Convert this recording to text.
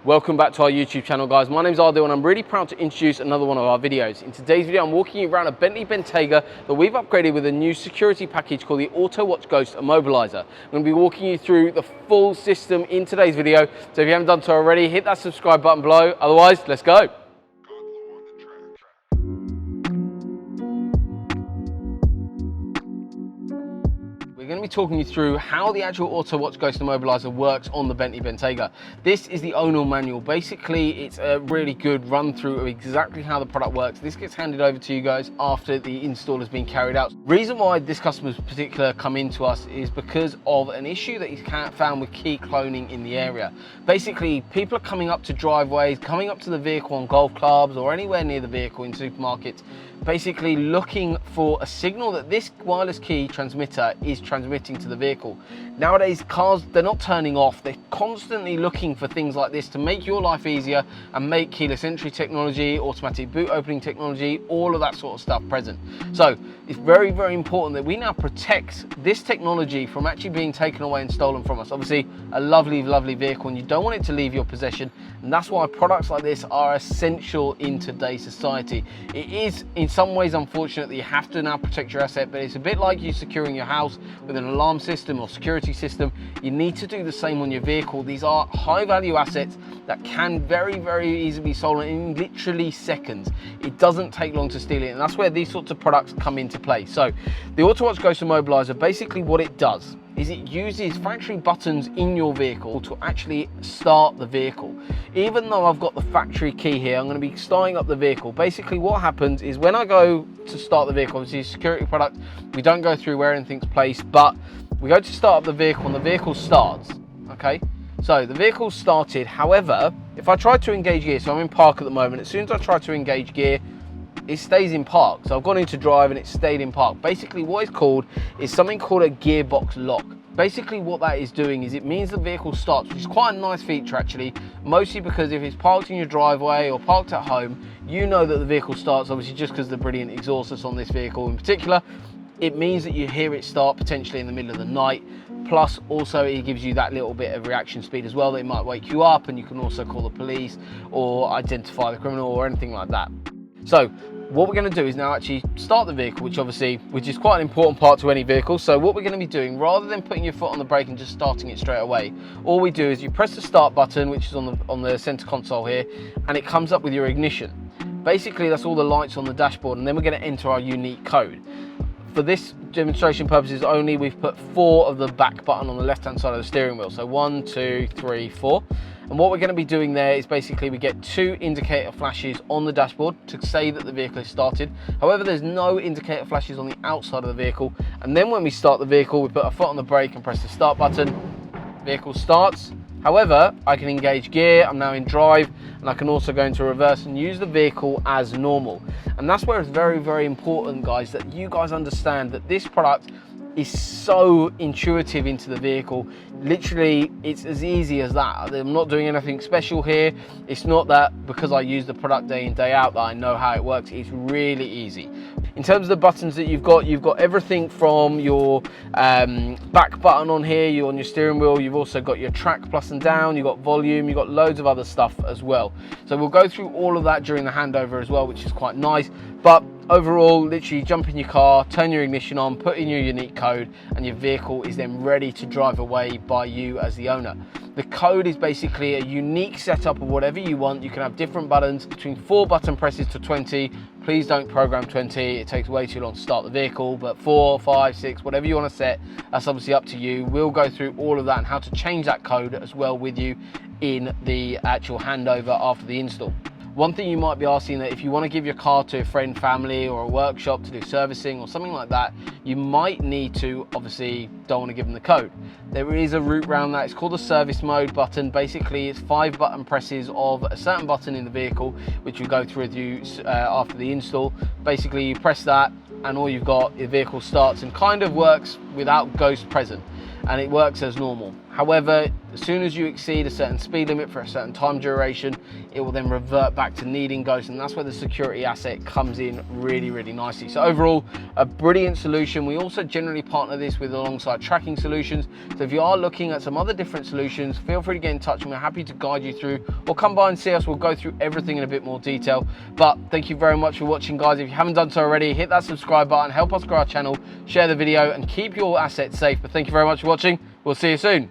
Welcome back to our YouTube channel, guys. My name's Ardil and I'm really proud to introduce another one of our videos. In today's video, I'm walking you around a Bentley Bentayga that we've upgraded with a new security package called the Autowatch Ghost Immobiliser. I'm going to be walking you through the full system in today's video. So if you haven't done so already, hit that subscribe button below. Otherwise, let's go. We're going to be talking you through how the actual Autowatch Ghost Immobiliser works on the Bentley Bentayga. This is the owner manual. Basically, it's a really good run through of exactly how the product works. This gets handed over to you guys after the install has been carried out. Reason why this customer in particular come into us is because of an issue that he's found with key cloning in the area. Basically, people are coming up to driveways, coming up to the vehicle on golf clubs or anywhere near the vehicle in supermarkets, basically looking for a signal that this wireless key transmitter is transmitting to the vehicle. Nowadays, cars, they're not turning off. They're constantly looking for things like this to make your life easier and make keyless entry technology, automatic boot opening technology, all of that sort of stuff present. So it's very, very important that we now protect this technology from actually being taken away and stolen from us. Obviously, a lovely, lovely vehicle, and you don't want it to leave your possession. And that's why products like this are essential in today's society. It is in some ways unfortunate that you have to now protect your asset, but it's a bit like you securing your house with an alarm system or security system. You need to do the same on your vehicle. These are high value assets that can very, very easily be stolen in literally seconds. It doesn't take long to steal it, and that's where these sorts of products come into play. So the Autowatch Ghost Immobiliser, basically what it does is it uses factory buttons in your vehicle to actually start the vehicle. Even though I've got the factory key here, I'm going to be starting up the vehicle. Basically what happens is when I go to start the vehicle, obviously security product, we don't go through where anything's placed, but we go to start up the vehicle and the vehicle starts, okay? So the vehicle's started. However, if I try to engage gear, so I'm in park at the moment, as soon as I try to engage gear, it stays in park. So I've gone into drive and it stayed in park. Basically what it's called is something called a gearbox lock. Basically what that is doing is it means the vehicle starts, which is quite a nice feature actually, mostly because if it's parked in your driveway or parked at home, you know that the vehicle starts, obviously just because of the brilliant exhaust that's on this vehicle in particular. It means that you hear it start potentially in the middle of the night. Plus also it gives you that little bit of reaction speed as well that it might wake you up, and you can also call the police or identify the criminal or anything like that. So what we're going to do is now actually start the vehicle, which is quite an important part to any vehicle. So what we're going to be doing, rather than putting your foot on the brake and just starting it straight away, all we do is you press the start button, which is on the center console here, and it comes up with your ignition. Basically that's all the lights on the dashboard, and then we're going to enter our unique code. For this demonstration purposes only, we've put 4 of the back button on the left hand side of the steering wheel. So 1, 2, 3, 4. And what we're going to be doing there is basically we get 2 indicator flashes on the dashboard to say that the vehicle is started. However, there's no indicator flashes on the outside of the vehicle. And then when we start the vehicle, we put our foot on the brake and press the start button. Vehicle starts. However, I can engage gear, I'm now in drive, and I can also go into reverse and use the vehicle as normal. And that's where it's very, very important, guys, that you guys understand that this product is so intuitive into the vehicle. Literally, it's as easy as that. I'm not doing anything special here. It's not that because I use the product day in, day out that I know how it works. It's really easy. In terms of the buttons that you've got everything from your back button on here, on your steering wheel. You've also got your track plus and down, you've got volume, you've got loads of other stuff as well. So we'll go through all of that during the handover as well, which is quite nice. But overall, literally jump in your car, turn your ignition on, put in your unique code, and your vehicle is then ready to drive away by you as the owner. The code is basically a unique setup of whatever you want. You can have different buttons between 4 button presses to 20. Please don't program 20. It takes way too long to start the vehicle, but 4, 5, 6, whatever you want to set, that's obviously up to you. We'll go through all of that and how to change that code as well with you in the actual handover after the install. One thing you might be asking, that if you want to give your car to a friend, family, or a workshop to do servicing or something like that, you might need to, obviously don't want to give them the code. There is a route around that. It's called the service mode button. Basically it's 5 button presses of a certain button in the vehicle, which will go through with you after the install. Basically you press that and all you've got, your vehicle starts and kind of works without Ghost present, and it works as normal. However, as soon as you exceed a certain speed limit for a certain time duration, it will then revert back to needing Ghost, and that's where the security asset comes in really, really nicely. So overall, a brilliant solution. We also generally partner this with alongside tracking solutions. So if you are looking at some other different solutions, feel free to get in touch and we're happy to guide you through, or come by and see us. We'll go through everything in a bit more detail. But thank you very much for watching, guys. If you haven't done so already, hit that subscribe button, help us grow our channel, share the video and keep your assets safe. But thank you very much for watching. We'll see you soon.